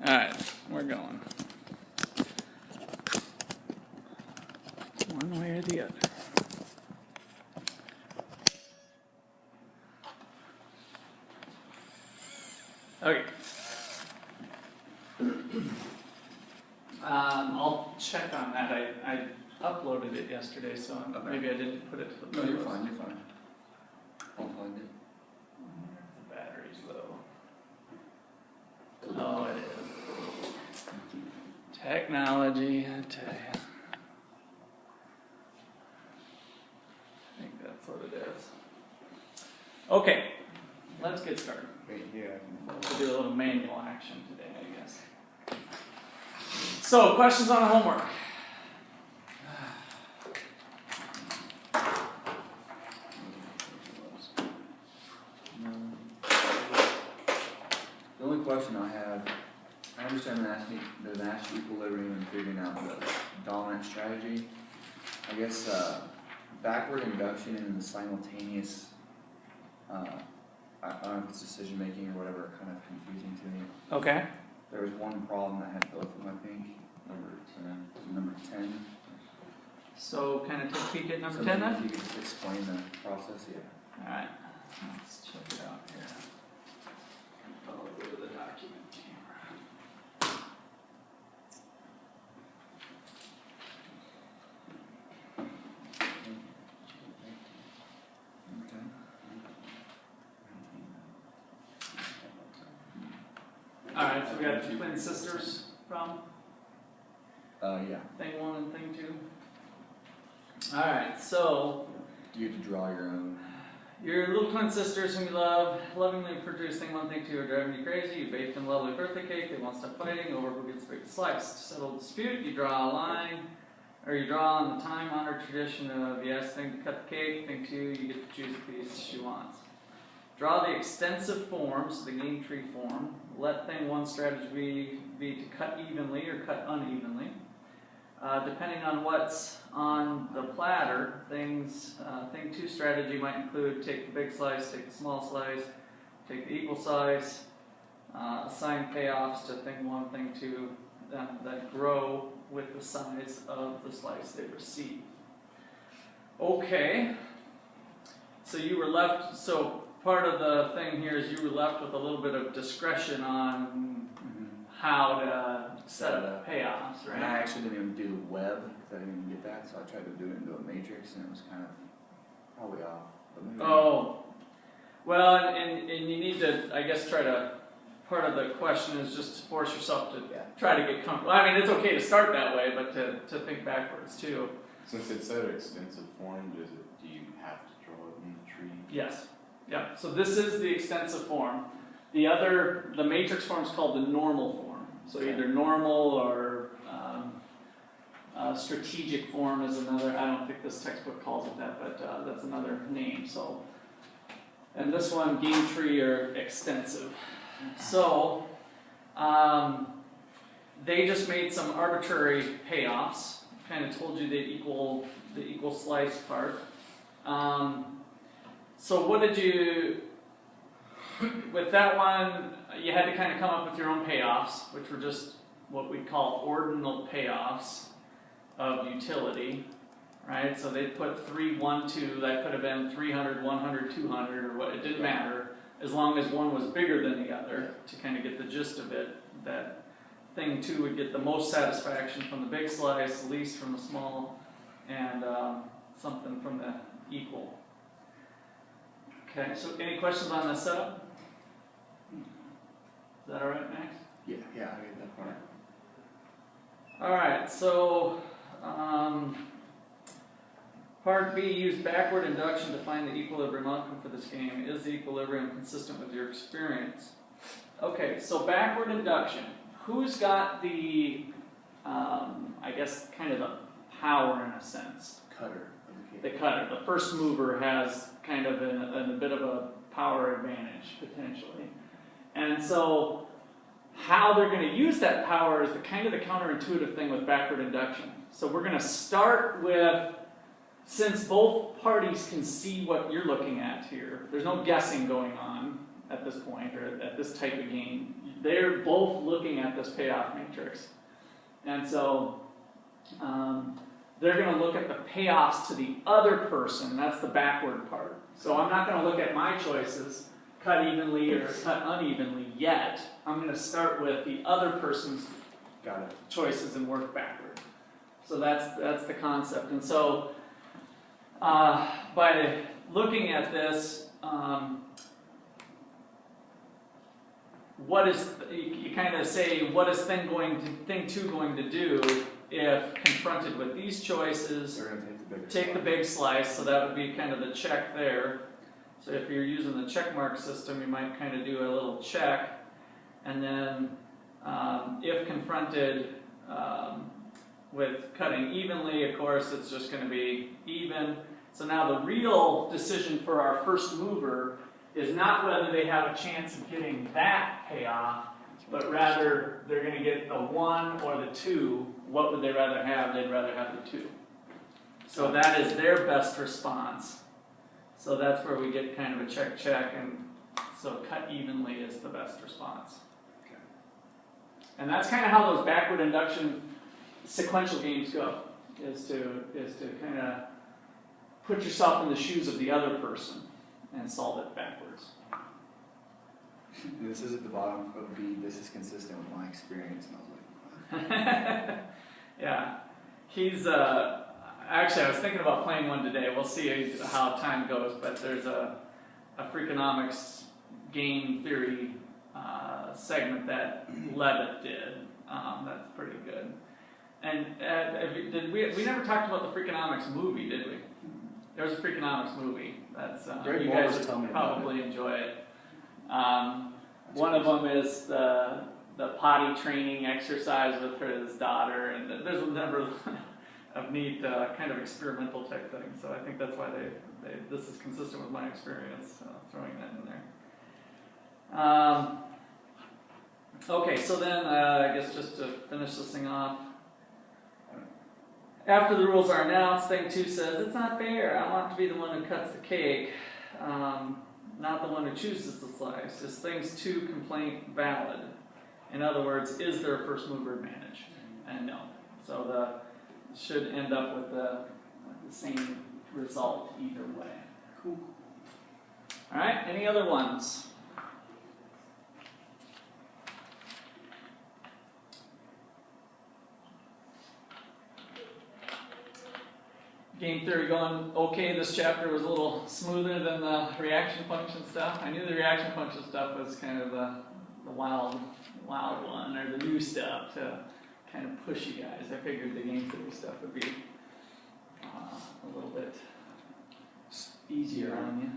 Alright, we're going. One way or the other. Okay. I'll check on that. I uploaded it yesterday, so maybe I didn't put it to the No, you're fine, you're fine. I'll find it. The battery's low. Oh, it is. Technology, I tell you. I think that's what it is. Okay, let's get started. Wait, yeah. We'll do a little manual action today, I guess. So, questions on the homework? The only question I have, I understand the Nash Equilibrium and figuring out the dominant strategy. I guess backward induction and the simultaneous, I don't know if it's decision making or whatever, kind of confusing to me. Okay. There was one problem that had both of them, I think. Number 10. So, kind of take a peek at number So 10 If then? you could just explain the process, yeah. Alright, let's check it out here. I'll go to the document camera. Alright, so we got the twin sisters problem. Yeah. Thing 1 and thing 2. Alright, so You have to draw your own. your little twin sisters whom you love, lovingly produce thing 1, thing 2 are driving you crazy. You bake them lovely birthday cake, they won't stop fighting over who gets the biggest slice. To settle dispute, you draw a line, or you draw on the time-honored tradition of yes, thing to cut the cake, thing 2, you get to choose the piece she wants. Draw the extensive forms, the game tree form. Let thing 1 strategy be to cut evenly or cut unevenly. Depending on what's on the platter, thing 2 strategy might include take the big slice, take the small slice, take the equal size, assign payoffs to thing 1, thing 2 that grow with the size of the slice they receive. Okay, so you were left, so part of the thing here is you were left with a little bit of discretion on how to set up payoffs, right? And I actually didn't even do web because I didn't even get that, so I tried to do it into a matrix and it was kind of probably off. But maybe Well, and you need to, I guess, try to, part of the question is just to force yourself to try to get comfortable. I mean, it's okay to start that way, but to think backwards too. Since it's an extensive form, do you have to draw it in the tree? Yes. Yeah. So this is the extensive form. The matrix form is called the normal form. So either normal or strategic form is another. I don't think this textbook calls it that, but that's another name. So, and this one, game tree or extensive. So, they just made some arbitrary payoffs. Kind of told you the equal slice part. So what did you? With that one, you had to kind of come up with your own payoffs, which were just what we call ordinal payoffs of utility, right? So they put 3, 1, 2. That could have been 300, 100, 200, or what. It didn't matter as long as one was bigger than the other. To kind of get the gist of it, that thing 2 would get the most satisfaction from the big slice, least from the small, and something from the equal. Okay. So any questions on this setup? Is that all right, Max? Yeah, I get that part. All right, so part B, use backward induction to find the equilibrium outcome for this game. Is the equilibrium consistent with your experience? Okay, so backward induction. Who's got the, I guess, kind of the power in a sense? Cutter. The cutter. The first mover has kind of a bit of a power advantage, potentially. And so how they're going to use that power is the kind of the counterintuitive thing with backward induction. So we're going to start with, since both parties can see what you're looking at here, there's no guessing going on at this point, or at this type of game. they're both looking at this payoff matrix. And so they're going to look at the payoffs to the other person. That's the backward part. So I'm not going to look at my choices, cut evenly or cut unevenly yet. I'm going to start with the other person's choices and work backward. So that's the concept. And so by looking at this, you kind of say, what is thing two going to do if confronted with these choices? They're going to take the big slice, so that would be kind of the check there. So if you're using the check mark system, you might kind of do a little check, and then if confronted with cutting evenly, of course, it's just going to be even. So now the real decision for our first mover is not whether they have a chance of getting that payoff, but rather they're going to get the 1 or the 2. What would they rather have? They'd rather have the 2. So that is their best response. So that's where we get kind of a check, and so cut evenly is the best response. Okay. And that's kind of how those backward induction sequential games go, is to kind of put yourself in the shoes of the other person and solve it backwards. This is at the bottom of B. This is consistent with my experience, and I was like, Yeah, he's actually I was thinking about playing one today. We'll see how time goes, but there's a Freakonomics game theory segment that Levitt did. That's pretty good. And we never talked about the Freakonomics movie, did we? There's a Freakonomics movie. That's you guys would probably enjoy it. One of them is the potty training exercise with his daughter, and there's a number of neat kind of experimental type things. So I think that's why this is consistent with my experience throwing that in there. Okay, so then I guess just to finish this thing off. After the rules are announced, thing 2 says, it's not fair. I want to be the one who cuts the cake, not the one who chooses the slice. Is things 2 complaint valid? In other words, is there a first mover advantage? And no. So should end up with the same result either way. cool. All right, any other ones? Game theory going okay. This chapter was a little smoother than the reaction function stuff. I knew the reaction function stuff was kind of the wild one, or the new stuff to kind of push you guys. I figured the game theory stuff would be a little bit easier on you.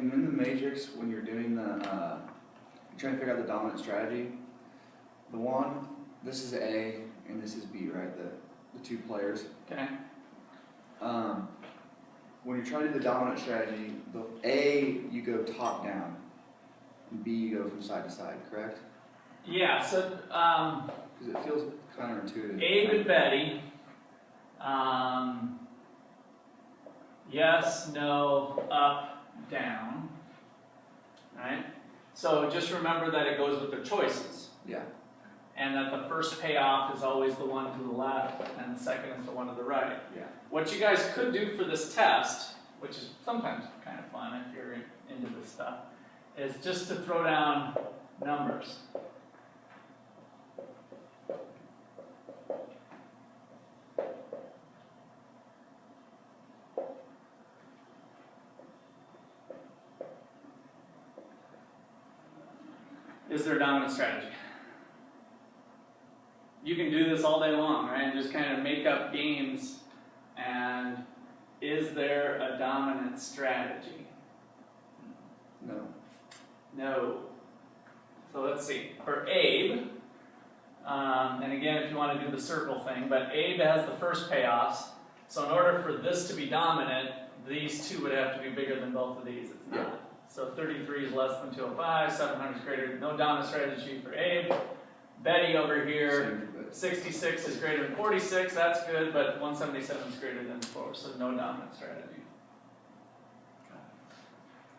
And in the matrix, when you're doing you're trying to figure out the dominant strategy, this is A and this is B, right? The 2 players. Okay. When you're trying to do the dominant strategy, the A, you go top down, and B, you go from side to side, correct? Yeah, so Because it feels counterintuitive. Abe and Betty, yes, no, up, down, right? So just remember that it goes with their choices. Yeah. And that the first payoff is always the one to the left, and the second is the one to the right. Yeah. What you guys could do for this test, which is sometimes kind of fun if you're into this stuff, is just to throw down numbers. Is there a dominant strategy? You can do this all day long, right? And just kind of make up games. And is there a dominant strategy? No. No. So let's see. For Abe, and again, if you want to do the circle thing, but Abe has the first payoffs. So in order for this to be dominant, these 2 would have to be bigger than both of these. It's not. Yeah. So 33 is less than 205, 700 is greater. No dominant strategy for Abe. Betty over here, 66 is greater than 46, that's good, but 177 is greater than 4, so no dominant strategy.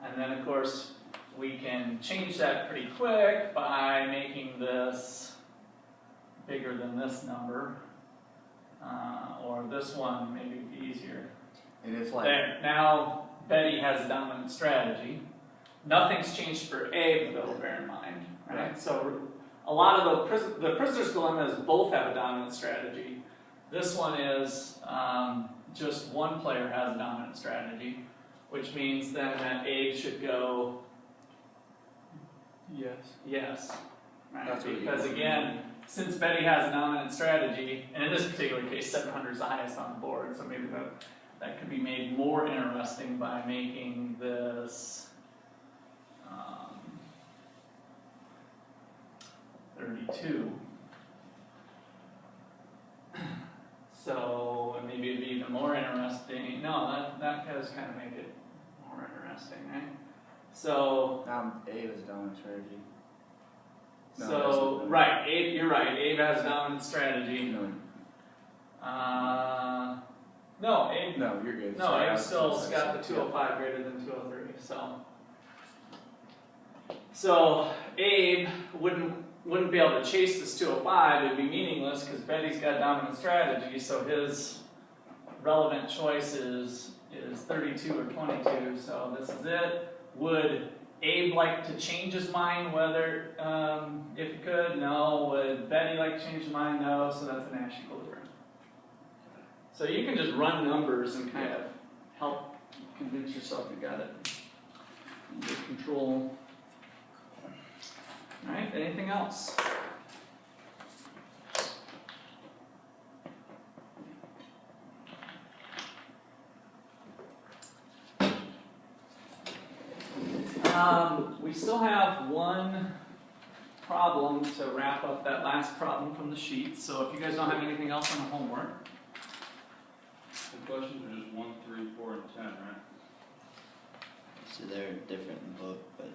And then, of course, we can change that pretty quick by making this bigger than this number. Or this one maybe would be easier. And it's like, There, now Betty has a dominant strategy. Nothing's changed for Abe, though, bear in mind, right? So a lot of the prisoner's dilemmas both have a dominant strategy. This one is just one player has a dominant strategy, which means then that Abe should go yes, right? That's what Because you- again, since Betty has a dominant strategy, and in this particular case, 700 is the highest on the board, so maybe that could be made more interesting by making this 32. So and maybe it'd be even more interesting. No, that does kind of make it more interesting, right? So Abe has a dominant strategy. No, so that's- right, Abe, you're right. Abe has a dominant strategy. No, No, Abe. no, you're good. No, Sorry, I Abe was still supposed to got the say- 205 greater than 203. So Abe wouldn't be able to chase this 205. It'd be meaningless because Betty's got dominant strategy. So his relevant choice is 32 or 22. So this is it. Would Abe like to change his mind? Whether if he could, no. Would Betty like to change his mind? No. So that's a Nash equilibrium. So you can just run numbers and kind of help convince yourself you got it under control. All right, anything else? We still have one problem to wrap up that last problem from the sheet. So if you guys don't have anything else on the homework, The questions are just 1, 3, 4, and 10, right? So they're different in both, but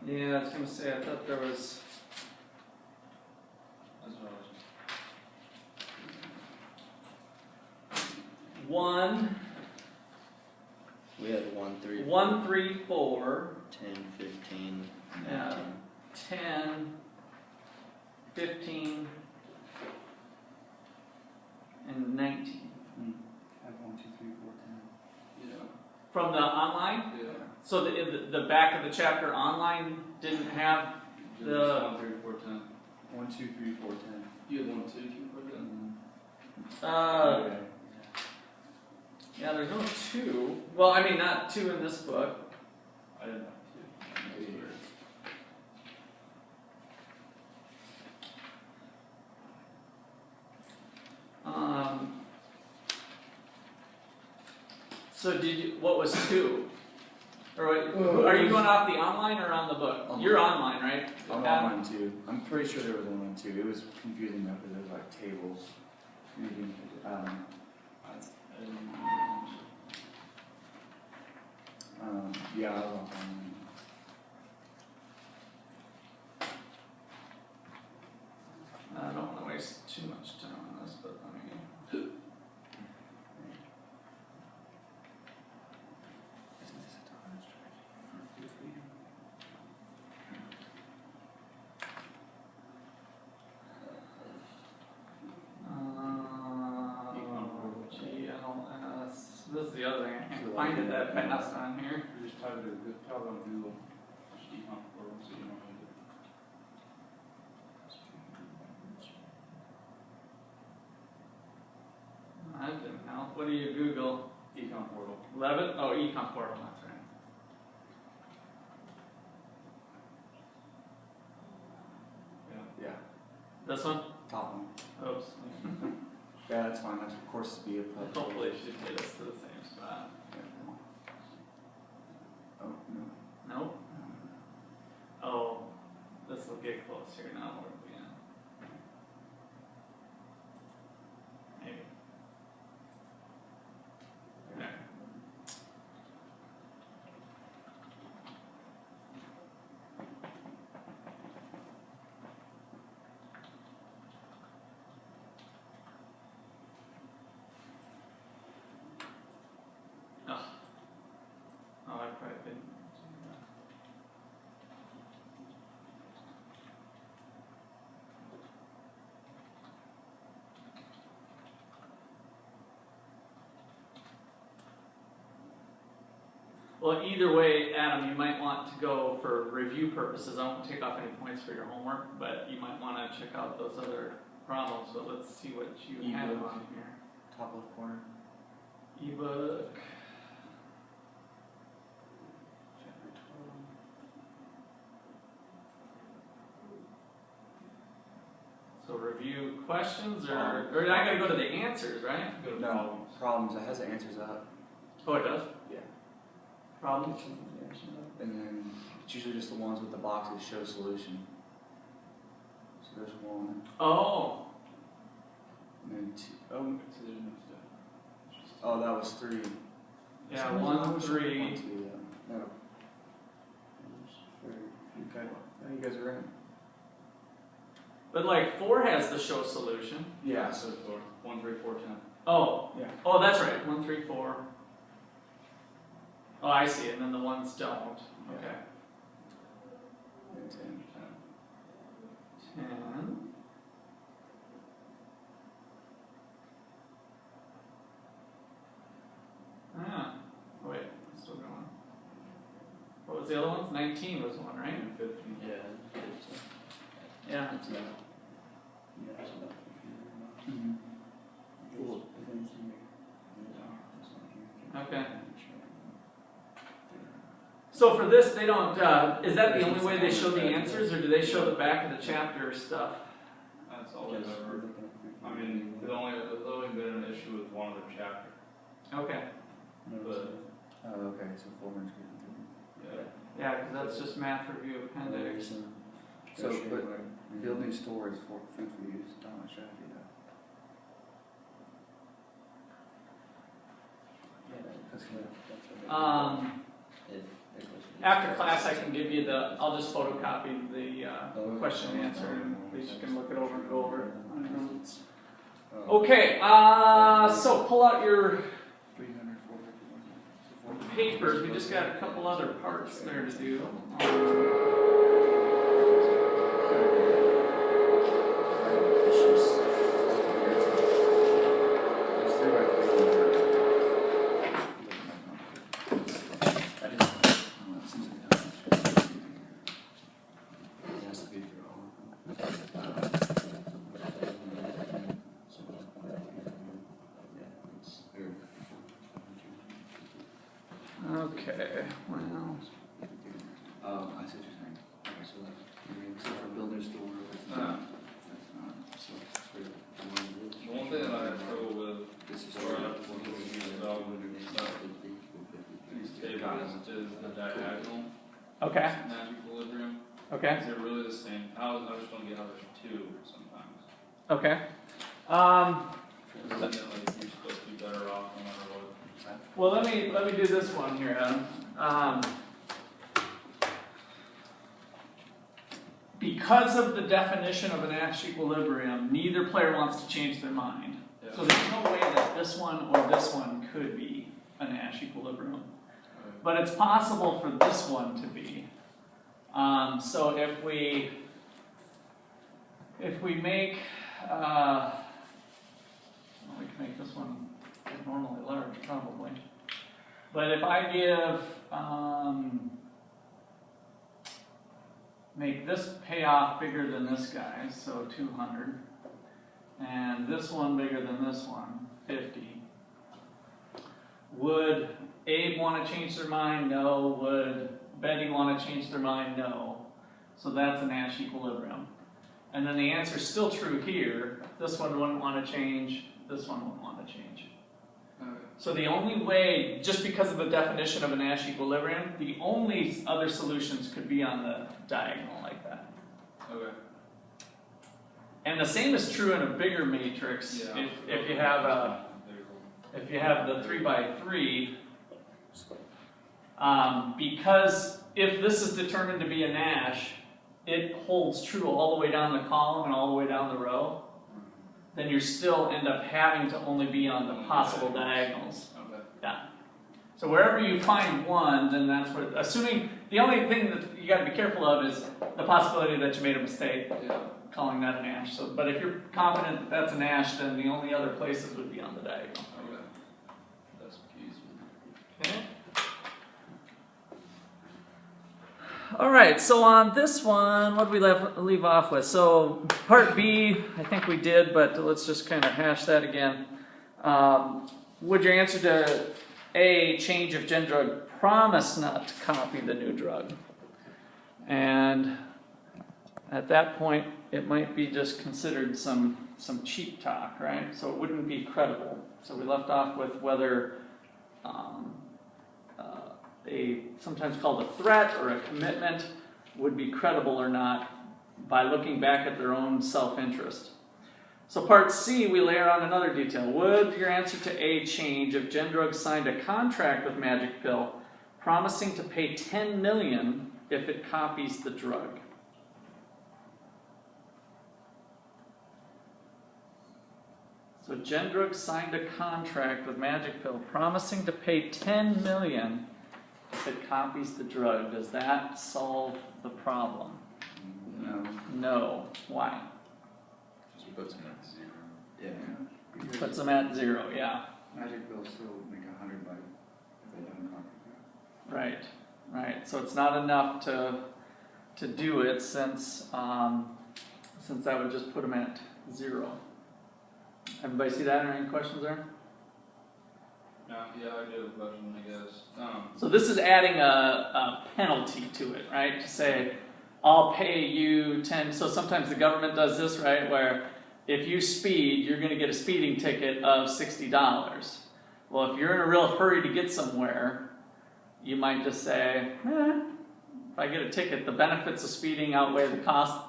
yeah, I was gonna say I thought there was. That's what I was. One, we had 1, 3, 1, 3, 4, 10, 15, 19. Yeah. 10, 15, and 19. I have 1, 2, 3, 4, 10. Yeah. From the online? Yeah. So the back of the chapter online didn't have Just The- 1, 3, 4, 10. 1, 2, 3, 4, 10. You had 1, 2, 3, 4, 10. Okay. yeah, there's no 2. Well, I mean, not 2 in this book. I didn't have 2. That's weird. So what was 2? Or are you going off the online or on the book? Online. You're online, right? I'm Adam? on 1, 2. I'm pretty sure there was 1 and 2. It was confusing though because there's like tables. Maybe, yeah, I was on 1. I don't want to waste too much time on this, but let me. GLS. This is the other thing. I can't find it that fast on here. You just type it on Google. Just Econ portal, so you know how to do it. That didn't help. What do you Google? Econ portal. Levitt? Oh, Econ portal. That's right. Yeah. Yeah, This one? top one. Oops. Yeah, that's fine. That's of course to be a pub. Hopefully it should get us to the same spot. Oh, no. Nope. Oh, this will get close here now. Where are we at? Maybe. There. Oh, I probably didn't. Well, either way, Adam, you might want to go for review purposes. I won't take off any points for your homework, but you might want to check out those other problems. But let's see what you have Ebook. on here. Top left corner. Ebook. Chapter 12. So review questions, or I gotta go to the answers, right? Go to No, problems. problems. It has the answers up. Oh, it does? Yeah. Problems? And then it's usually just the ones with the boxes show solution. So there's one. Oh, And then two. So there's no stuff. Oh, that was 3. yeah, So there's 1, one, 3. 1, 2, yeah. No. Okay. Yeah, you guys are right. But like 4 has the show solution. Yeah. So 4, 1, 3, 4, 10. Oh, Yeah. oh, that's right. 1, 3, 4. Oh, I see. And then the ones don't. Okay. And 10. 10. Ah, wait, it's still going. What was the other ones? 19 was one, right? And 15. Yeah. Yeah. It's not. Mm-hmm. Okay. So for this, they don't, is that the only way they show the answers, or do they show the back of the chapter stuff? That's all I've ever. I mean, there's only been an issue with one other chapter, Okay. but Oh, okay. So 400's yeah. Yeah, because that's just math review appendix. So, but building stores for food for use. Dominant strategy, though. That's good. After class, I can give you I'll just photocopy the question and answer, and at least you can look it over and go over it on your notes. Okay, so pull out your 300, 450, papers. We just got a couple other parts there to do. Okay, well, I see what you're saying. Okay, so like, so our builder store. That's not, so it's for The one thing that I have trouble with this is where I have to use about these tables is the diagonal okay, Nash Equilibrium. okay, Is it really the same? I just don't get how there's 2 sometimes. okay. Isn't it like you're supposed to be better off no matter what? Well, let me do this one here, Adam. Because of the definition of a Nash equilibrium, neither player wants to change their mind. Yeah. So there's no way that this one or this one could be a Nash equilibrium. But it's possible for this one to be. So if we make, well, we can make this one normally large, probably. But if I give, make this payoff bigger than this guy, so 200, and this one bigger than this one, 50. Would Abe want to change their mind? No. Would Betty want to change their mind? No. So that's a Nash equilibrium. And then the answer is still true here. This one wouldn't want to change, this one wouldn't want to change. So the only way, just because of the definition of a Nash equilibrium, the only other solutions could be on the diagonal like that. Okay. And the same is true in a bigger matrix. Yeah. If you have the 3 by 3, because if this is determined to be a Nash, it holds true all the way down the column and all the way down the row, then you still end up having to only be on the possible diagonals. Okay. Yeah. So wherever you find one, then that's where, assuming, the only thing that you gotta be careful of is the possibility that you made a mistake Yeah. calling that a Nash. So, but if you're confident that that's a Nash, then the only other places would be on the diagonal. Okay. That's keys. Okay. All right, so on this one, what did we leave off with? So part B, I think we did, but let's just kind of hash that again. Would your answer to A, change of gen drug, promise not to copy the new drug? And at that point, it might be just considered some cheap talk, right? So it wouldn't be credible. So we left off with whether a sometimes called a threat or a commitment would be credible or not by looking back at their own self-interest. So part C, we layer on another detail. Would your answer to A change if Gendrug signed a contract with Magic Pill promising to pay $10 million if it copies the drug? So Gendrug signed a contract with Magic Pill promising to pay $10 million if it copies the drug. Does that solve the problem? No. No. Why? Just puts them at 0. Yeah. Puts them at 0, yeah. Magic Bill still make $100 by if they don't copy that. Right, right. So it's not enough to do it since that would just put them at 0. Everybody see that? Or any questions there? Yeah, I do have a question, I guess. So this is adding a penalty to it, right? To say, I'll pay you 10. So sometimes the government does this, right? Where if you speed, you're going to get a speeding ticket of $60. Well, if you're in a real hurry to get somewhere, you might just say, if I get a ticket, the benefits of speeding outweigh the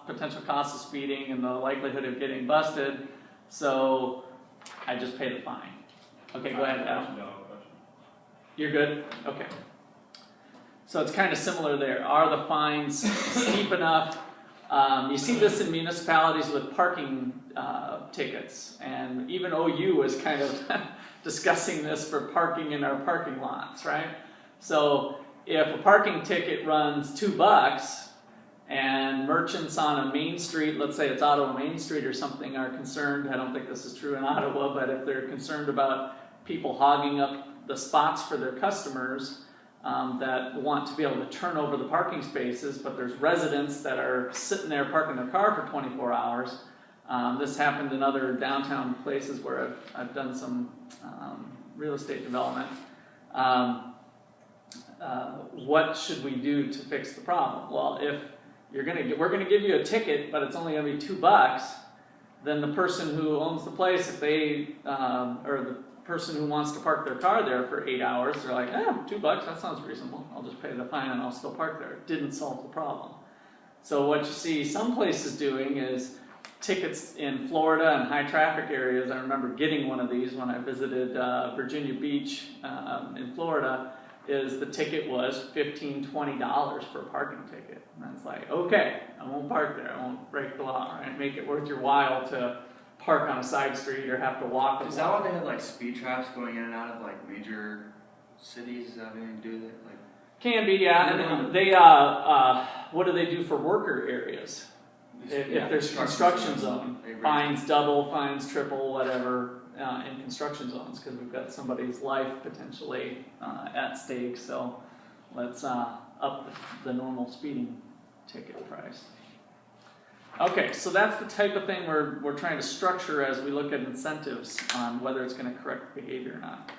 potential cost of speeding and the likelihood of getting busted. So I just pay the fine. Okay, go ahead, Adam. No question. You're good? Okay. So it's kind of similar there. Are the fines steep enough? You see this in municipalities with parking tickets, and even OU is kind of discussing this for parking in our parking lots, right? So if a parking ticket runs $2 and merchants on a main street, let's say it's Ottawa Main Street or something, are concerned, I don't think this is true in Ottawa, but if they're concerned about people hogging up the spots for their customers that want to be able to turn over the parking spaces, but there's residents that are sitting there parking their car for 24 hours. This happened in other downtown places where I've done some real estate development. What should we do to fix the problem? Well, if we're going to give you a ticket, but it's only going to be $2, then the person who owns the place, if they or the person who wants to park their car there for 8 hours, they're like, $2, that sounds reasonable. I'll just pay the fine and I'll still park there. It didn't solve the problem. So what you see some places doing is tickets in Florida and high traffic areas. I remember getting one of these when I visited Virginia Beach in Florida. Is the ticket was $15, $20 for a parking ticket. And it's like, okay, I won't park there. I won't break the law, right? Make it worth your while to park on a side street or have to walk. Is that why they have like speed traps going in and out of like major cities? Is that anything to do with it? Like, Can be, yeah. And then they, what do they do for worker areas? If there's construction zone, fines double, fines triple, whatever. In construction zones, because we've got somebody's life potentially at stake, so let's up the normal speeding ticket price. Okay, so that's the type of thing we're trying to structure as we look at incentives on whether it's going to correct behavior or not.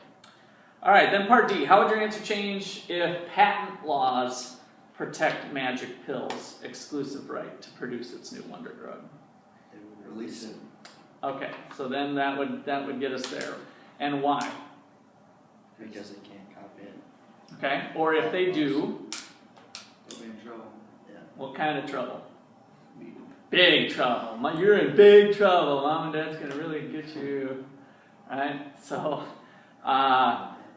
All right, then part D. How would your answer change if patent laws protect Magic Pill's exclusive right to produce its new wonder drug? They would release it. Okay, so then that would get us there. And why? Because they can't copy it. Okay, or if they do, they'll be in trouble. Yeah. what kind of trouble? Big trouble. You're in big trouble. Mom and Dad's gonna really get you. Right? So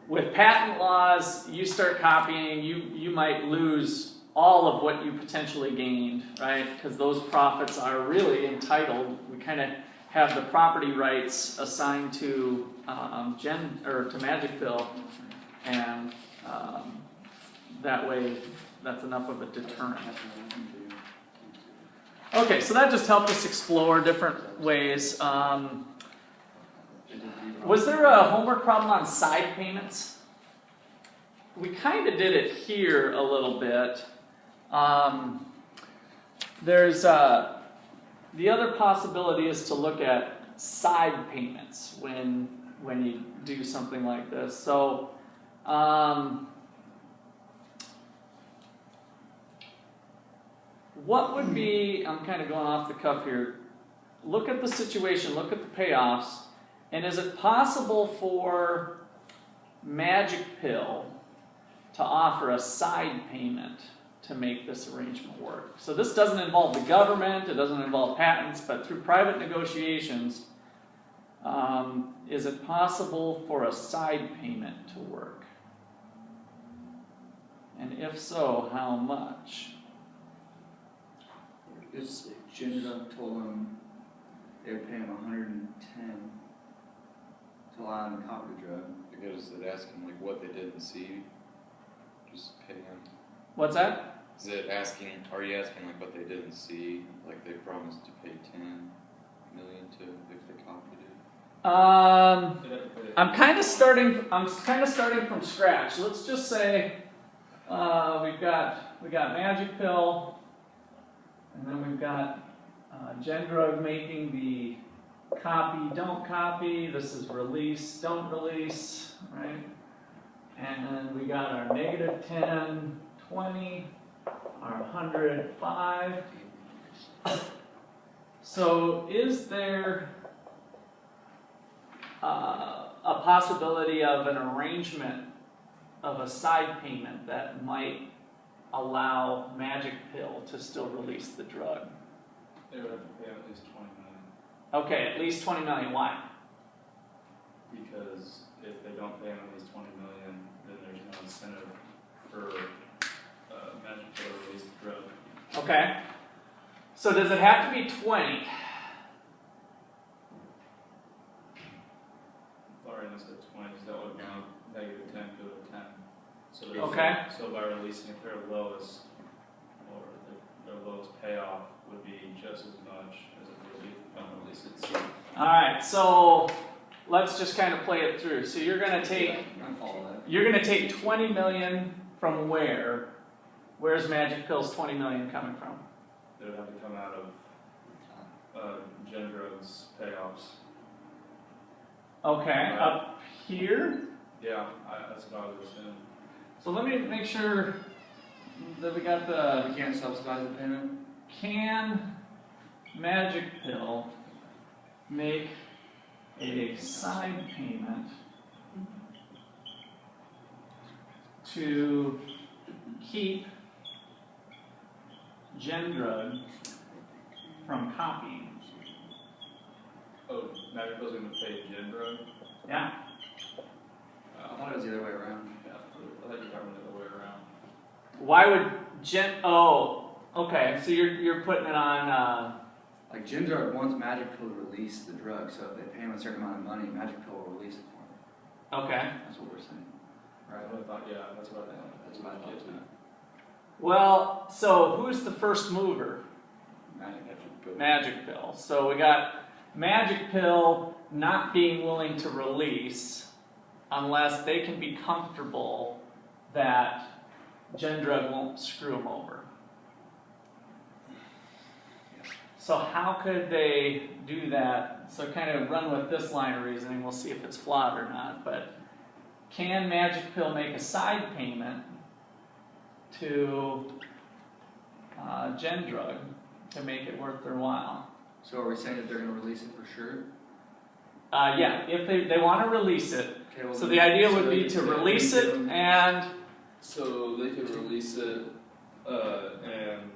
with patent laws, you start copying, you might lose all of what you potentially gained, right? Because those profits are really entitled. We kind of have the property rights assigned to to Magic Pill, and that way, that's enough of a deterrent. Okay, so that just helped us explore different ways. Was there a homework problem on side payments? We kind of did it here a little bit. There's the other possibility is to look at side payments when you do something like this. So what would be, I'm kind of going off the cuff here, look at the situation, look at the payoffs, and is it possible for Magic Pill to offer a side payment to make this arrangement work? So this doesn't involve the government, it doesn't involve patents, but through private negotiations, is it possible for a side payment to work? And if so, how much? Because Jindra told them they would pay him $110 to allow him to copy the drug. Because it ask him like what they didn't see, just pay him. What's that? Is it asking, are you asking like what they didn't see, like they promised to pay 10 million to if they copied it? I'm kind of starting from scratch. Let's just say we got Magic Pill, and then we've got Gendrug making the copy, don't copy. This is release, don't release, right? And then we got our -10, 20, our 100, 5. So is there a possibility of an arrangement of a side payment that might allow Magic Pill to still release the drug? They would have to pay at least 20 million. Okay, at least 20 million. Why? Because if they don't pay them at least 20 million, then there's no incentive for Magic Pill to release the drug. Okay. So does it have to be 20? Barring this at 20, so that would now -10 go to 10. So Okay. So by releasing it, their lowest or their lowest payoff would be just as much as it would be if they don't release it. So All right. So let's just kind of play it through. So you're going to take I follow that. you're going to take 20 million from where? Where's Magic Pill's 20 million coming from? they would have to come out of Gendrug's payoffs. Okay, Right. up here. Yeah, that's what I would assume. So let me make sure that we got the. We can't subsidize the payment? Can Magic Pill make a side payment to keep Gendrug from copying? Oh, Magic Pill's going to pay Gendrug? Yeah? I thought it was the other way around. Yeah, I thought you were talking the other way around. Why would oh, okay, so you're putting it on, Like Jindra wants Magic Pill to release the drug, so if they pay him a certain amount of money, Magic Pill will release it for him. okay. That's what we're saying. Right. I thought, yeah, that's what I thought. That's what I thought too. Well, so who's the first mover? Magic Pill. So we got Magic Pill not being willing to release unless they can be comfortable that Gendrug won't screw them over. So how could they do that? So kind of run with this line of reasoning. We'll see if it's flawed or not. But can Magic Pill make a side payment to Gendrug to make it worth their while? So are we saying that they're going to release it for sure? Yeah, if they want to release it. Okay, well, So the idea would be they to could release it and So they could release it and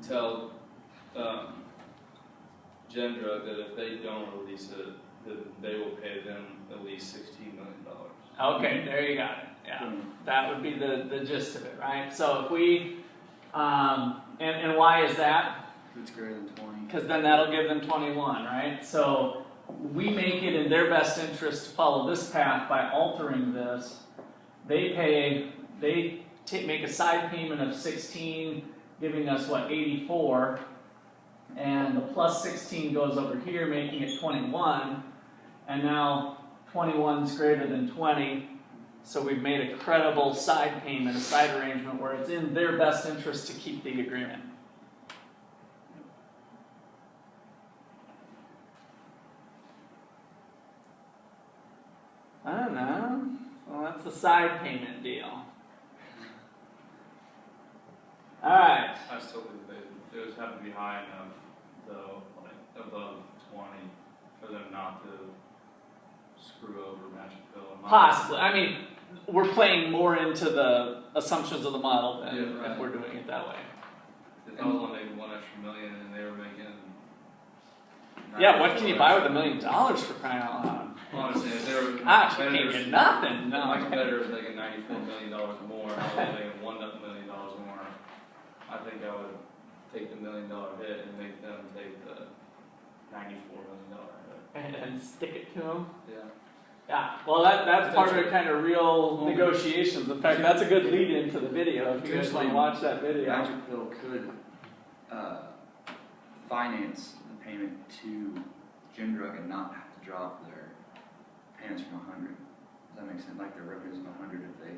tell Gendrug that if they don't release it, then they will pay them at least $16 million. okay, there you got it. Yeah, that would be the gist of it, right? So if we and why is that? It's greater than 20. Because then that'll give them 21, right? So we make it in their best interest to follow this path by altering this. They make a side payment of 16, giving us what, 84, and the plus 16 goes over here, making it 21, and now 21 is greater than 20, So we've made a credible side payment, a side arrangement where it's in their best interest to keep the agreement. I don't know. Well, that's the side payment deal. All right. I still think they would have to be high enough, though, like above 20, for them not to screw over Magic Pill. Possibly. I mean, we're playing more into the assumptions of the model than Yeah, right. if we're doing it that way. If I was only making $1 extra million and they were making. Yeah, what can you buy with $1 million for crying out loud? Honestly, if they were Ah, you can't get nothing. my No. competitor is making $94 million more, I was making $1 million more. I think I would take the $1 million hit and make them take the $94 million hit. And stick it to them. Yeah. Yeah, well, that's part of the kind of real negotiations. In fact, that's a good lead into the video. If you guys want to watch that video. Magic Pill could finance the payment to Gym Drug and not have to drop their payments from 100. Does that make sense? Like their revenues of 100 if they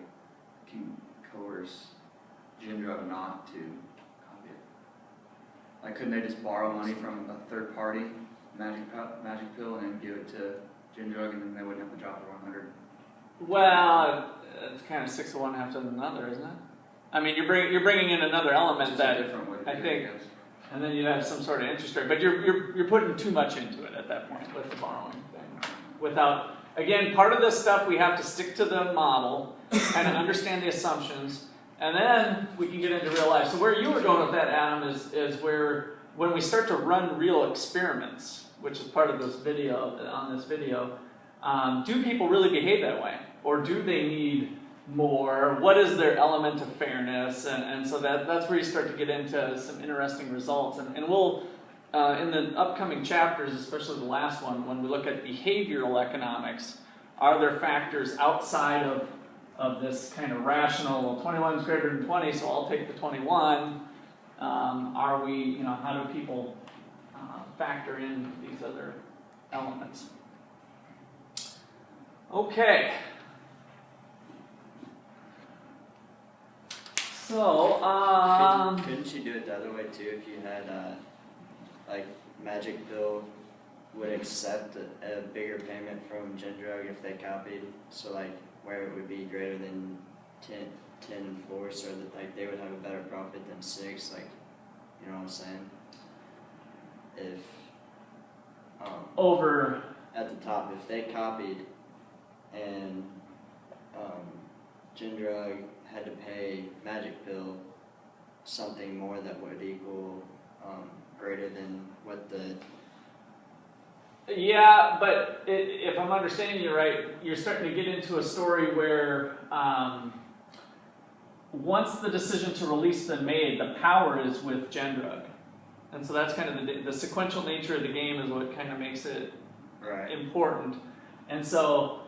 can coerce Gym Drug not to copy it. Like, couldn't they just borrow money from a third party, Magic Pill, and then give it to Gym Drug, and then they wouldn't have to drop their 100? Well, it's kind of 6 of one, half dozen another, isn't it? I mean, you're bringing in another element Just that a different way to I do think, it, I guess. and then you'd have some sort of interest rate. But you're putting too much into it at that point with the borrowing thing. Without, again, part of this stuff we have to stick to the model, kind of understand the assumptions, and then we can get into real life. So where you were going with that, Adam, is where when we start to run real experiments, which is part of this video, on this video, do people really behave that way? Or do they need more? What is their element of fairness? And so that's where you start to get into some interesting results. And we'll, in the upcoming chapters, especially the last one, when we look at behavioral economics, are there factors outside of this kind of rational, well, 21 is greater than 20, so I'll take the 21. Are we, how do people factor in these other elements? Okay. So, Couldn't you do it the other way too if you had, like, Magic Pill would accept a bigger payment from Gym Drug if they copied? So, like, where it would be greater than 10 and 4, so that, like, they would have a better profit than 6, like, you know what I'm saying? If, over, at the top, if they copied and Gym Drug had to pay Magic Pill something more that would equal greater than what the... yeah, but if I'm understanding you right, you're starting to get into a story where once the decision to release them made, the power is with Gym Drug. And so that's kind of the sequential nature of the game is what kind of makes it important. And so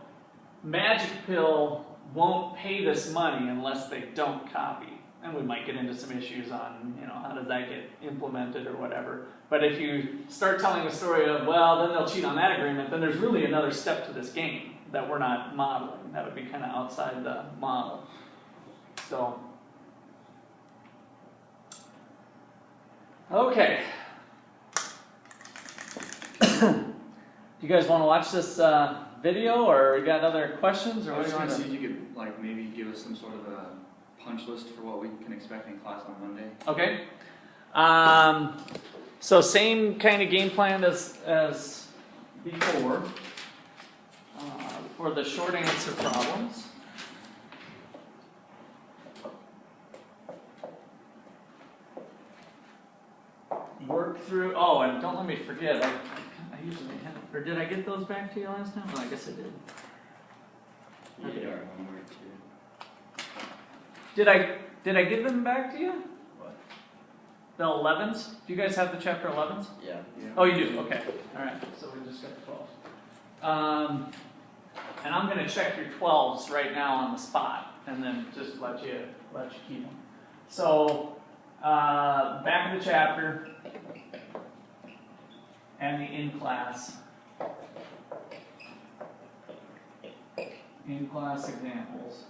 Magic Pill won't pay this money unless they don't copy. And we might get into some issues on, how does that get implemented or whatever. But if you start telling a story of, well, then they'll cheat on that agreement, then there's really another step to this game that we're not modeling. That would be kind of outside the model. So, okay. Do you guys want to watch this video, or you got other questions, or I what was do you going want to to see if you could, like, maybe give us some sort of a punch list for what we can expect in class on Monday. Okay. So same kind of game plan as before for the short answer problems. Work through. Oh, and don't let me forget. I usually have. Or did I get those back to you last time? Oh, I guess I did. You did our homework too. Did I give them back to you? What? The 11s? Do you guys have the chapter 11s? Yeah. Oh, you do? Okay. All right. So we just got 12. And I'm going to check your 12s right now on the spot, and then just let you keep them. So back of the chapter and the in class. in-class examples.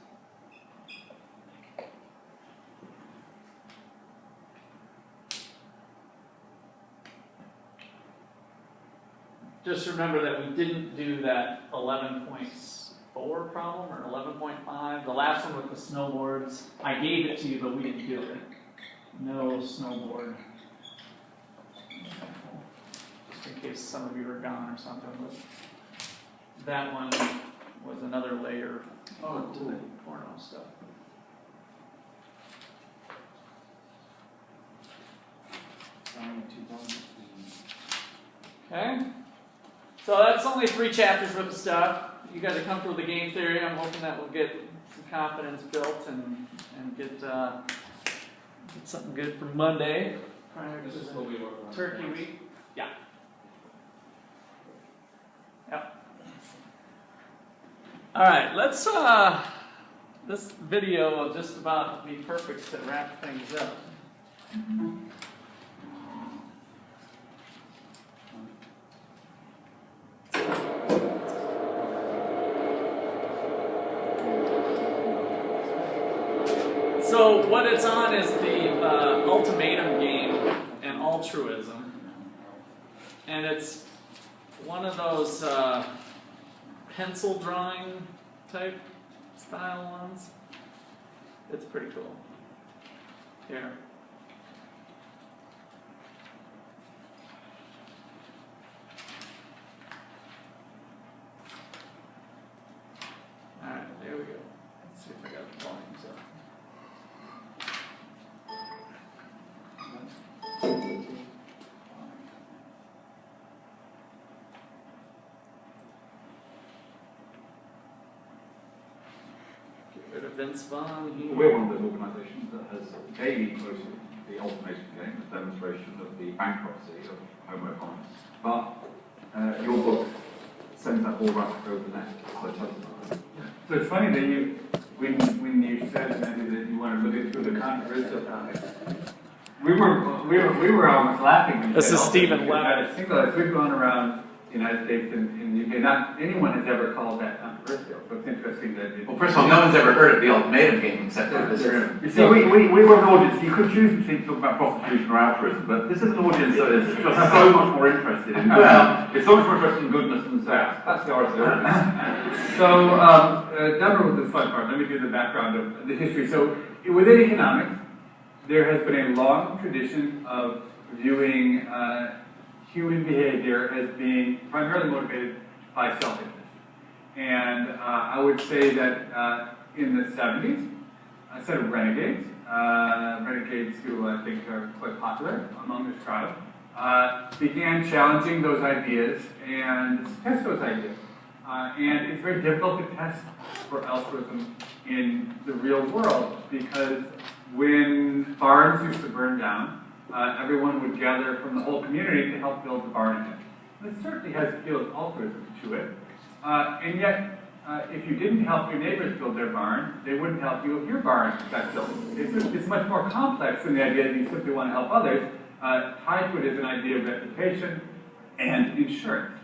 Just remember that we didn't do that 11.4 problem or 11.5. The last one with the snowboards. I gave it to you, but we didn't do it. No snowboard. Just in case some of you are gone or something. But that one was another layer to the porno stuff. Okay. So that's only 3 chapters worth of stuff. You guys are comfortable with the game theory. I'm hoping that we'll get some confidence built and get something good for Monday prior to This is the what we work on. Turkey week. Yeah. Yep. All right. Let's. This video will just about be perfect to wrap things up. So what it's on is the ultimatum game and altruism, and it's one of those pencil drawing type style ones. It's pretty cool. Here. All right, there we go. Let's see if I got the volumes up. Get rid of Vince Vaughn here. We're one of those organisations that has daily posted the ultimatum game, a demonstration of the bankruptcy of Homo economists. But your book sends that ball right over the net. So tell us about it. So it's funny that you, when you said maybe that you want to look into the controversial topic, we were almost laughing. When you This said is all Stephen because Levitt. I think that we've gone around the United States and the UK. Not anyone has ever called that controversial. So it's interesting that. Well, first of all, no one's ever heard of the ultimatum game except for this room. You see, we were an audience, you could choose between talking about prostitution or altruism, but this is an audience that is just so much more interested in it's so much more interested in goodness than sex. That's the origin of it. So, number with the fun part. Let me do the background of the history. So, within economics, there has been a long tradition of viewing human behavior as being primarily motivated by self-interest. And I would say that in the 70s, a set of renegades, renegades who I think are quite popular among this crowd, began challenging those ideas and test those ideas. And it's very difficult to test for altruism in the real world because when barns used to burn down, everyone would gather from the whole community to help build the barn again. This certainly has a feel of altruism to it. And yet, if you didn't help your neighbors build their barn, they wouldn't help you if your barn got built. It's much more complex than the idea that you simply want to help others. Tied to it is an idea of reputation and insurance.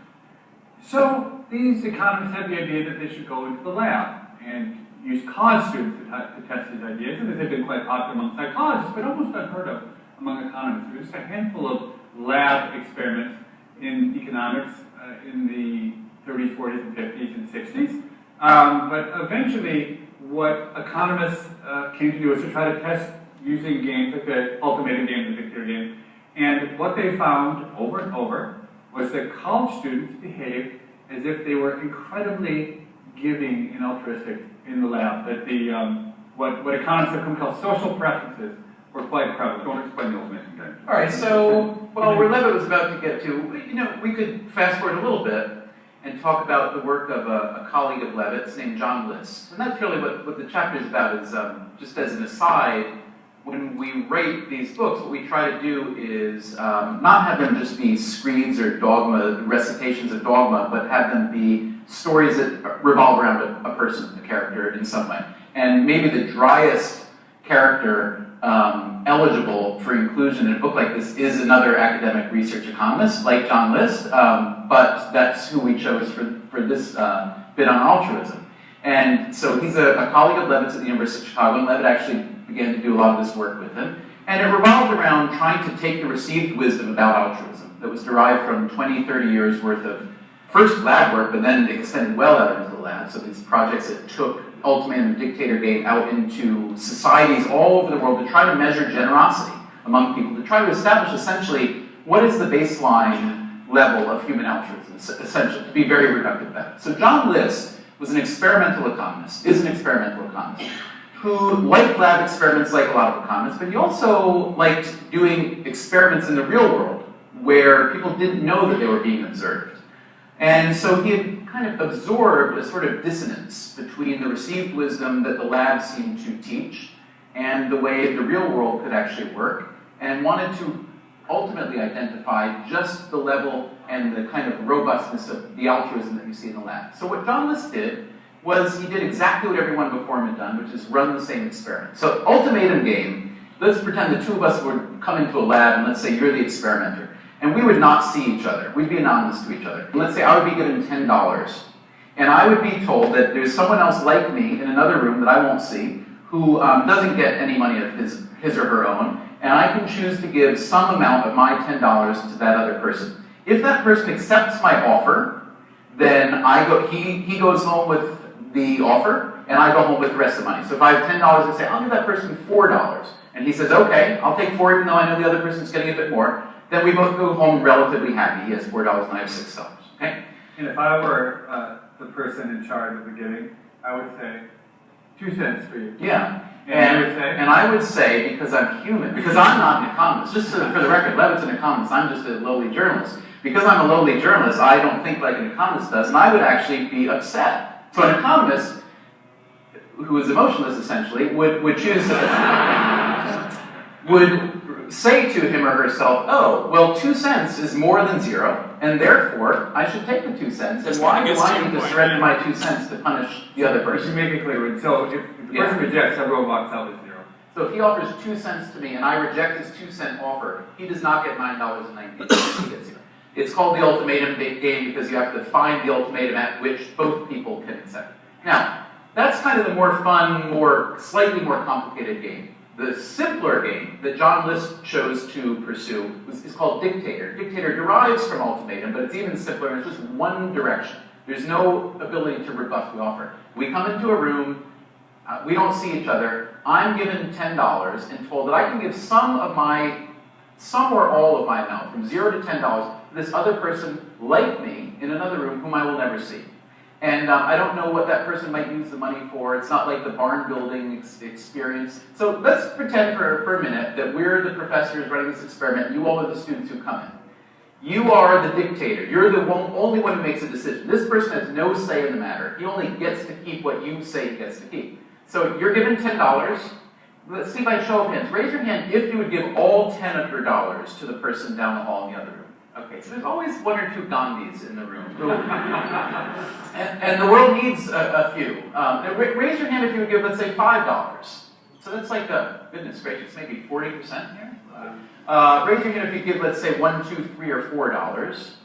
So these economists had the idea that they should go into the lab and use college students to test these ideas, and this had been quite popular among psychologists, but almost unheard of among economists. There was just a handful of lab experiments in economics in the 30s, 40s, and 50s, and 60s. But eventually, what economists came to do was to try to test using games like the ultimatum game, the big theory game. And what they found over and over was that college students behaved as if they were incredibly giving and altruistic in the lab. That the what economists have come to call social preferences were quite prevalent. Don't explain the ultimatum game. All right, so, well, where Levitt was about to get to, we could fast forward a little bit and talk about the work of a colleague of Levitt's named John List. And that's really what the chapter is about, is just as an aside, when we write these books, what we try to do is not have them just be screeds or dogma, recitations of dogma, but have them be stories that revolve around a person, a character in some way. And maybe the driest character eligible for inclusion in a book like this is another academic research economist, like John List, but that's who we chose for this bit on altruism. And so he's a colleague of Levitt's at the University of Chicago, and Levitt actually began to do a lot of this work with him. And it revolved around trying to take the received wisdom about altruism that was derived from 20, 30 years worth of first lab work, but then extended well out into the lab. So these projects that took ultimatum and dictator game out into societies all over the world to try to measure generosity among people, to try to establish essentially what is the baseline level of human altruism, essentially, to be very reductive about it. So John List was an experimental economist, is an experimental economist, who liked lab experiments like a lot of economists, but he also liked doing experiments in the real world where people didn't know that they were being observed. And so he had kind of absorbed a sort of dissonance between the received wisdom that the lab seemed to teach and the way the real world could actually work, and wanted to ultimately identify just the level and the kind of robustness of the altruism that you see in the lab. So what John List did was he did exactly what everyone before him had done, which is run the same experiment. So ultimatum game, let's pretend the two of us would come into a lab, and let's say you're the experimenter, and we would not see each other. We'd be anonymous to each other. And let's say I would be given $10, and I would be told that there's someone else like me in another room that I won't see who doesn't get any money of his or her own, and I can choose to give some amount of my $10 to that other person. If that person accepts my offer, then he goes home with the offer, and I go home with the rest of the money. So if I have $10, I say, I'll give that person $4. And he says, okay, I'll take 4 even though I know the other person's getting a bit more. Then we both go home relatively happy. He has $4 and I have $6, okay? And if I were the person in charge of the giving, I would say, 2 cents for you. Yeah. And I would say, because I'm human, because I'm not an economist, just for the record, Levitt's an economist, I'm just a lowly journalist. Because I'm a lowly journalist, I don't think like an economist does, and I would actually be upset. So an economist, who is emotionless essentially, would choose, would say to him or herself, oh, well 2 cents is more than 0, and therefore I should take the 2 cents, and why do I need to surrender my 2 cents to punish the other You person? should make it clear. So if the person rejects, everyone walks out with 0. So if he offers 2 cents to me and I reject his 2 cent offer, he does not get $9.98. He gets 0. It's called the ultimatum game because you have to find the ultimatum at which both people can accept. Now, that's kind of the more fun, slightly more complicated game. The simpler game that John List chose to pursue is called dictator. Dictator derives from ultimatum, but it's even simpler, and it's just one direction. There's no ability to rebuff the offer. We come into a room, we don't see each other, I'm given $10 and told that I can give some or all of my amount, from 0 to $10, to this other person like me in another room whom I will never see. And I don't know what that person might use the money for. It's not like the barn building experience. So let's pretend for a minute that we're the professors running this experiment, you all are the students who come in. You are the dictator. You're the only one who makes a decision. This person has no say in the matter. He only gets to keep what you say he gets to keep. So you're given $10. Let's see by show of hands. Raise your hand if you would give all 10 of your dollars to the person down the hall in the other room. Okay, so there's always 1 or 2 Gandhis in the room. and the world needs a few. Raise your hand if you would give, let's say, $5. So that's like, goodness gracious, maybe 40% here? Raise your hand if you give, let's say, $1, $2, $3, or $4.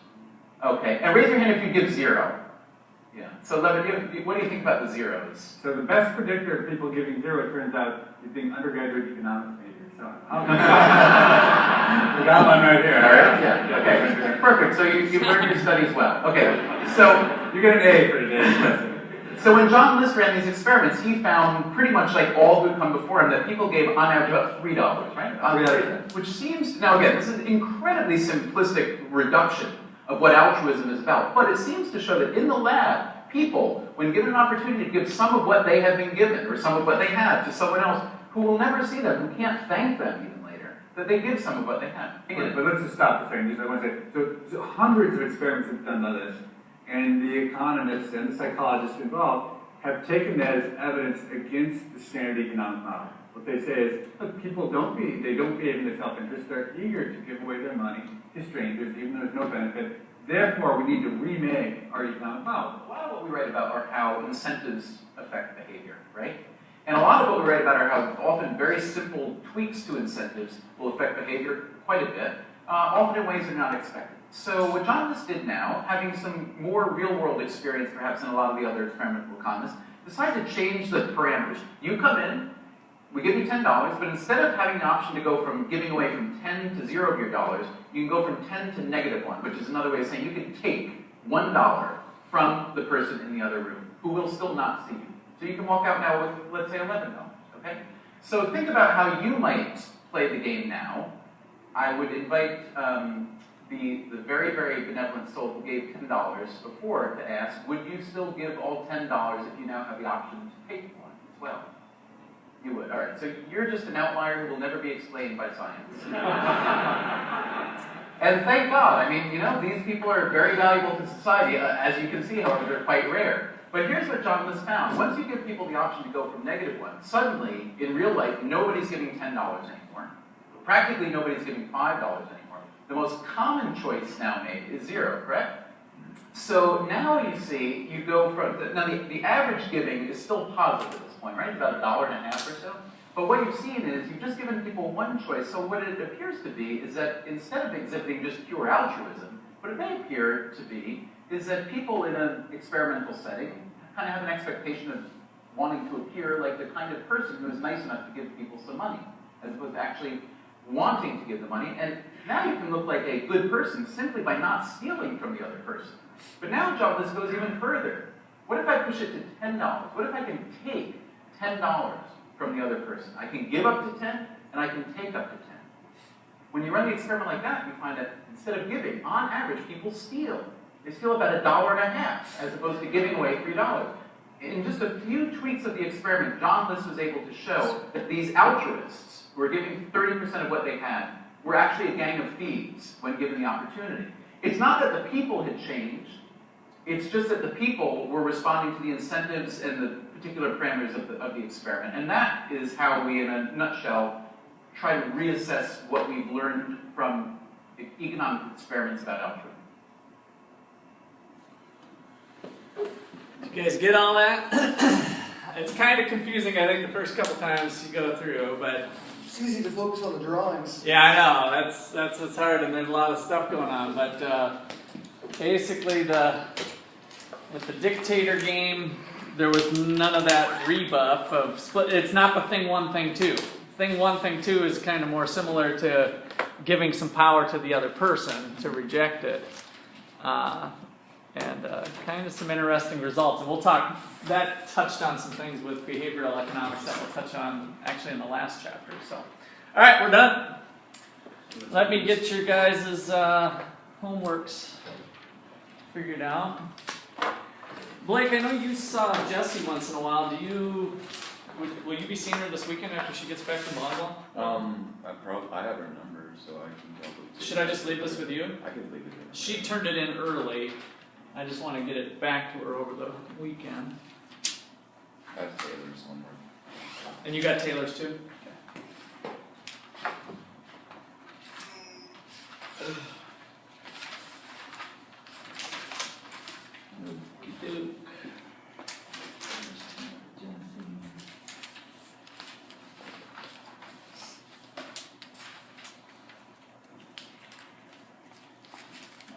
Okay, and raise your hand if you give 0. Yeah. So, Levitt, what do you think about the zeros? So the best predictor of people giving 0, it turns out, is being undergraduate economics major. So we got one right here. All right. Yeah. Okay. Perfect. So you've learned your studies well. Okay. So you get an A for today's So when John List ran these experiments, he found pretty much like all who'd come before him that people gave on average about $3, right? Which seems, now again, this is an incredibly simplistic reduction of what altruism is about, but it seems to show that in the lab, people, when given an opportunity to give some of what they have been given, or some of what they have to someone else who will never see them, who can't thank them even later, that they give some of what they have. But let's just stop the thing. I want to say, so hundreds of experiments have done on this, and the economists and the psychologists involved have taken that as evidence against the standard economic model. What they say is, look, people don't behave in their self-interest. They're eager to give away their money to strangers, even though there's no benefit. Therefore, we need to remake our economic model. A lot of what we write about are how incentives affect behavior, right? And a lot of what we write about are how often very simple tweaks to incentives will affect behavior quite a bit, often in ways that are not expected. So what John List did now, having some more real-world experience perhaps than a lot of the other experimental economists, decide to change the parameters. You come in, we give you $10, but instead of having the option to go from giving away from 10 to 0 of your dollars, you can go from 10 to -1, which is another way of saying you can take $1 from the person in the other room who will still not see you. So you can walk out now with, let's say, $11, okay? So think about how you might play the game now. I would invite the very, very benevolent soul who gave $10 before to ask, would you still give all $10 if you now have the option to take one as well? You would. All right. So you're just an outlier who will never be explained by science. And thank God. I mean, you know, these people are very valuable to society. As you can see, however, they're quite rare. But here's what John List found. Once you give people the option to go from -1, suddenly, in real life, nobody's giving $10 anymore. Practically nobody's giving $5 anymore. The most common choice now made is 0, correct? So now you see, you go from, now the average giving is still positive at this point, right? It's about $1.50 or so. But what you've seen is, you've just given people one choice. So what it appears to be is that instead of exhibiting just pure altruism, what it may appear to be is that people in an experimental setting kind of have an expectation of wanting to appear like the kind of person who is nice enough to give people some money, as opposed to actually wanting to give the money. And now you can look like a good person simply by not stealing from the other person. But now John List goes even further. What if I push it to $10? What if I can take $10 from the other person? I can give up to 10, and I can take up to 10. When you run the experiment like that, you find that instead of giving, on average, people steal. They steal about $1.50, as opposed to giving away $3. In just a few tweaks of the experiment, John List was able to show that these altruists, who were giving 30% of what they had, were actually a gang of thieves when given the opportunity. It's not that the people had changed, it's just that the people were responding to the incentives and the particular parameters of the experiment. And that is how we, in a nutshell, try to reassess what we've learned from economic experiments about altruism. Did you guys get all that? It's kind of confusing, I think, the first couple times you go through, but It's easy to focus on the drawings. yeah, I know, that's what's hard, and there's a lot of stuff going on, but basically with the dictator game, there was none of that rebuff of split. It's not the thing one, thing two. Thing one, thing two is kind of more similar to giving some power to the other person to reject it. And kind of some interesting results. And we'll talk, that touched on some things with behavioral economics that we'll touch on actually in the last chapter. So, all right, we're done. Let me get your guys' homeworks figured out. Blake, I know you saw Jessie once in a while. Will you be seeing her this weekend after she gets back from volleyball? I have her number, so I can probably. Should I just leave this with you? I can leave it in. She turned it in early. I just want to get it back to her over the weekend. I have Taylor's homework. And you got Taylor's too? Okay.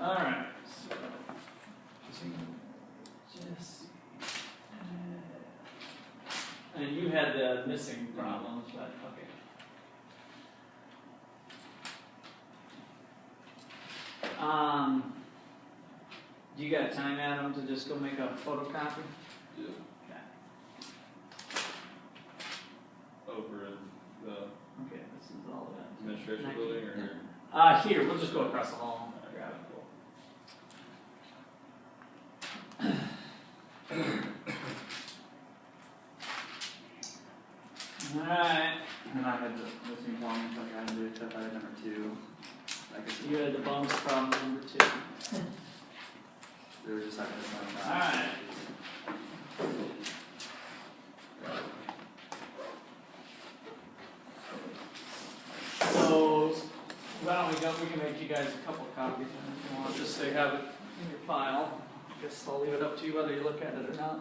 All right. So, and you had the missing problems, but okay. Do you got time, Adam, to just go make a photocopy? Yeah. Okay. Over in the Okay, this is all of that. administration building, or? Here, we'll just go across the hall and grab it. Alright. And I had the missing problems, like I had to do stuff out of number 2. Like I You had the bumps problem number 2. they were just like this. Alright. So, why don't we can make you guys a couple of copies if you want, just so you have it in your file. I guess I'll leave it up to you whether you look at it or not.